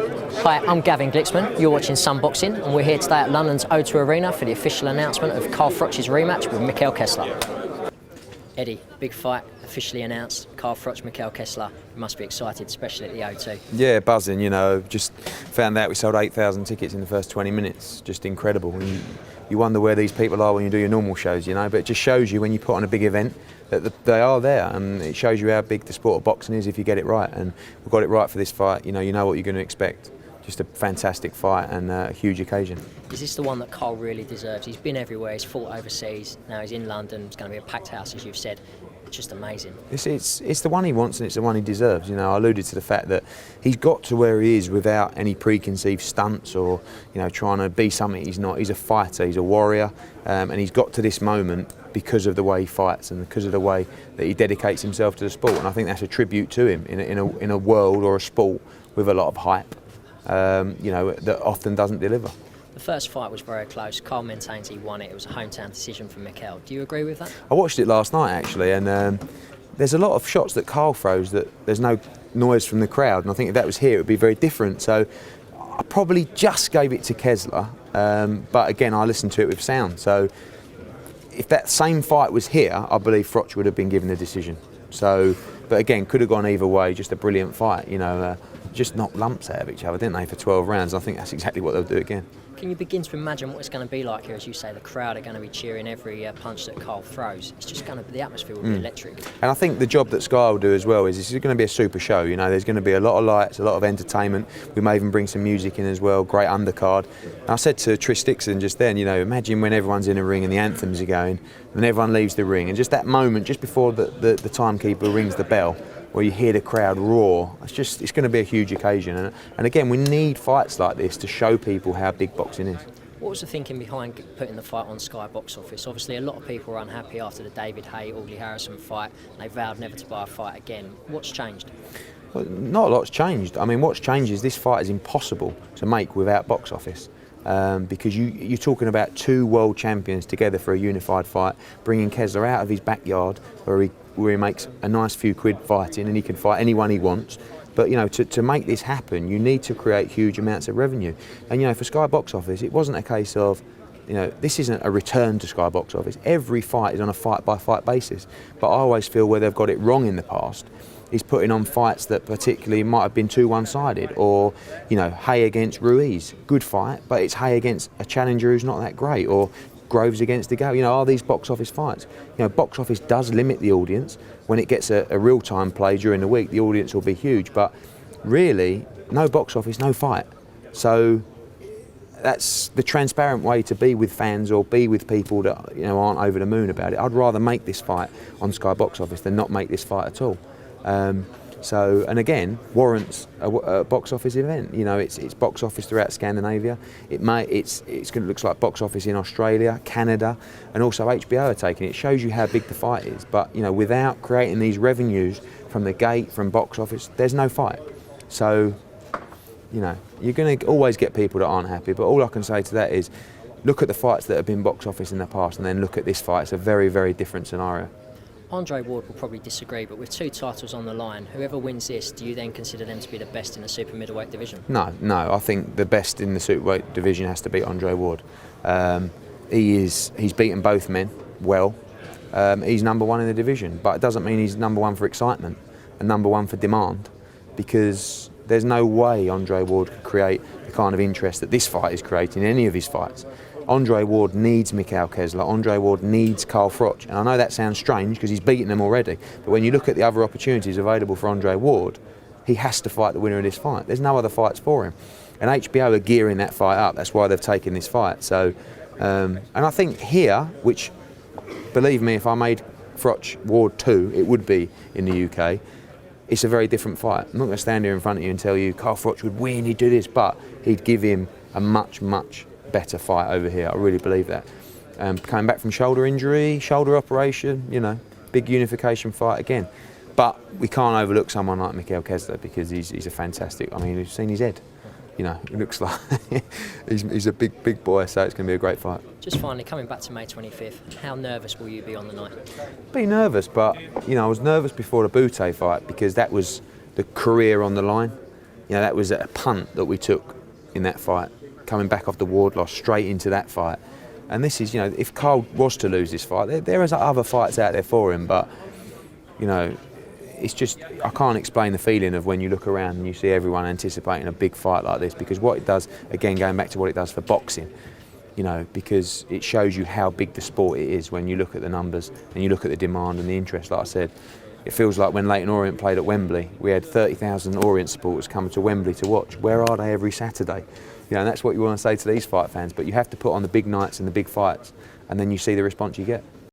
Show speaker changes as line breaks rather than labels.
Hi, I'm Gavin Glicksman. You're watching Sun Boxing, and we're here today at London's O2 Arena for the official announcement of Carl Froch's rematch with Mikkel Kessler. Eddie, big fight officially announced. Carl Froch, Mikkel Kessler. You must be excited, especially at the O2.
Yeah, buzzing. You know, just found out we sold 8,000 tickets in the first 20 minutes. Just incredible. You wonder where these people are when you do your normal shows, you know. But it just shows you when you put on a big event that they are there, and it shows you how big the sport of boxing is if you get it right. And we got it right for this fight. You know what you're going to expect. Just a fantastic fight and a huge occasion.
Is this the one that Carl really deserves? He's been everywhere, he's fought overseas, now he's in London, it's going to be a packed house, as you've said. It's just amazing.
It's the one he wants and it's the one he deserves. You know, I alluded to the fact that he's got to where he is without any preconceived stunts or, you know, trying to be something he's not. He's a fighter, he's a warrior, and he's got to this moment because of the way he fights and because of the way that he dedicates himself to the sport. And I think that's a tribute to him in a world or a sport with a lot of hype. You know, that often doesn't deliver.
The first fight was very close. Carl maintains he won it. It was a hometown decision for Mikkel. Do you agree with that?
I watched it last night actually, and there's a lot of shots that Carl throws that there's no noise from the crowd, and I think if that was here it would be very different. So I probably just gave it to Kessler, but again I listened to it with sound. So if that same fight was here, I believe Froch would have been given the decision. So, but again, could have gone either way. Just a brilliant fight, you know. Just knocked lumps out of each other, didn't they, for 12 rounds? I think that's exactly what they'll do again.
Can you begin to imagine what it's going to be like here? As you say, the crowd are going to be cheering every punch that Carl throws. It's just going to, the atmosphere will be electric. And
I think the job that Sky will do as well is this is going to be a super show. You know, there's going to be a lot of lights, a lot of entertainment. We may even bring some music in as well. Great undercard. And I said to Trish Dixon just then, you know, imagine when everyone's in a ring and the anthems are going, and everyone leaves the ring, and just that moment, just before the timekeeper rings the bell, where you hear the crowd roar. It's going to be a huge occasion. And again, we need fights like this to show people how big boxing is.
What was the thinking behind putting the fight on Sky Box Office? Obviously, a lot of people were unhappy after the David Haye, Audley Harrison fight. They vowed never to buy a fight again. What's changed?
Well, not a lot's changed. I mean, what's changed is this fight is impossible to make without box office. Because you're talking about two world champions together for a unified fight, bringing Kessler out of his backyard where he makes a nice few quid fighting and he can fight anyone he wants. But, you know, to make this happen, you need to create huge amounts of revenue. And, you know, for Sky Box Office, it wasn't a case of, you know, this isn't a return to Sky Box Office. Every fight is on a fight-by-fight basis. But I always feel where they've got it wrong in the past is putting on fights that particularly might have been too one-sided, or, you know, Haye against Ruiz, good fight, but it's Haye against a challenger who's not that great, or Groves against DeGale. You know, are these box office fights? You know, box office does limit the audience. When it gets a real-time play during the week, the audience will be huge, but really, no box office, no fight. So that's the transparent way to be with fans or be with people that, you know, aren't over the moon about it. I'd rather make this fight on Sky Box Office than not make this fight at all. So, and again, warrants a box office event. You know, it's box office throughout Scandinavia. It's going to look like box office in Australia, Canada, and also HBO are taking it. It shows you how big the fight is. But, you know, without creating these revenues from the gate, from box office, there's no fight. So, you know, you're going to always get people that aren't happy. But all I can say to that is, look at the fights that have been box office in the past, and then look at this fight. It's a very, very different scenario.
Andre Ward will probably disagree, but with two titles on the line, whoever wins this, do you then consider them to be the best in the super middleweight division?
No. I think the best in the superweight division has to be Andre Ward. He's beaten both men well. He's number one in the division, but it doesn't mean he's number one for excitement and number one for demand, because there's no way Andre Ward could create the kind of interest that this fight is creating in any of his fights. Andre Ward needs Mikkel Kessler. Andre Ward needs Carl Froch. And I know that sounds strange because he's beaten them already. But when you look at the other opportunities available for Andre Ward, he has to fight the winner of this fight. There's no other fights for him. And HBO are gearing that fight up. That's why they've taken this fight. So, and I think here, which, believe me, if I made Froch Ward 2, it would be in the UK. It's a very different fight. I'm not going to stand here in front of you and tell you Carl Froch would win, he'd do this, but he'd give him a much, much better fight over here. I really believe that. Coming back from shoulder injury, shoulder operation, you know, big unification fight again. But we can't overlook someone like Mikkel Kessler because he's a fantastic. I mean, you've seen his head. You know, it looks like he's a big boy. So it's going to be a great fight.
Just finally, coming back to May 25th, how nervous will you be on the night?
Be nervous, but you know, I was nervous before the Bute fight because that was the career on the line. You know, that was a punt that we took in that fight, coming back off the ward loss straight into that fight. And this is, you know, if Carl was to lose this fight, there is other fights out there for him, but, you know, it's just, I can't explain the feeling of when you look around and you see everyone anticipating a big fight like this, because what it does, again, going back to what it does for boxing, you know, because it shows you how big the sport it is when you look at the numbers and you look at the demand and the interest. Like I said, it feels like when Leyton Orient played at Wembley, we had 30,000 Orient supporters coming to Wembley to watch. Where are they every Saturday? You know, and that's what you want to say to these fight fans, but you have to put on the big nights and the big fights, and then you see the response you get.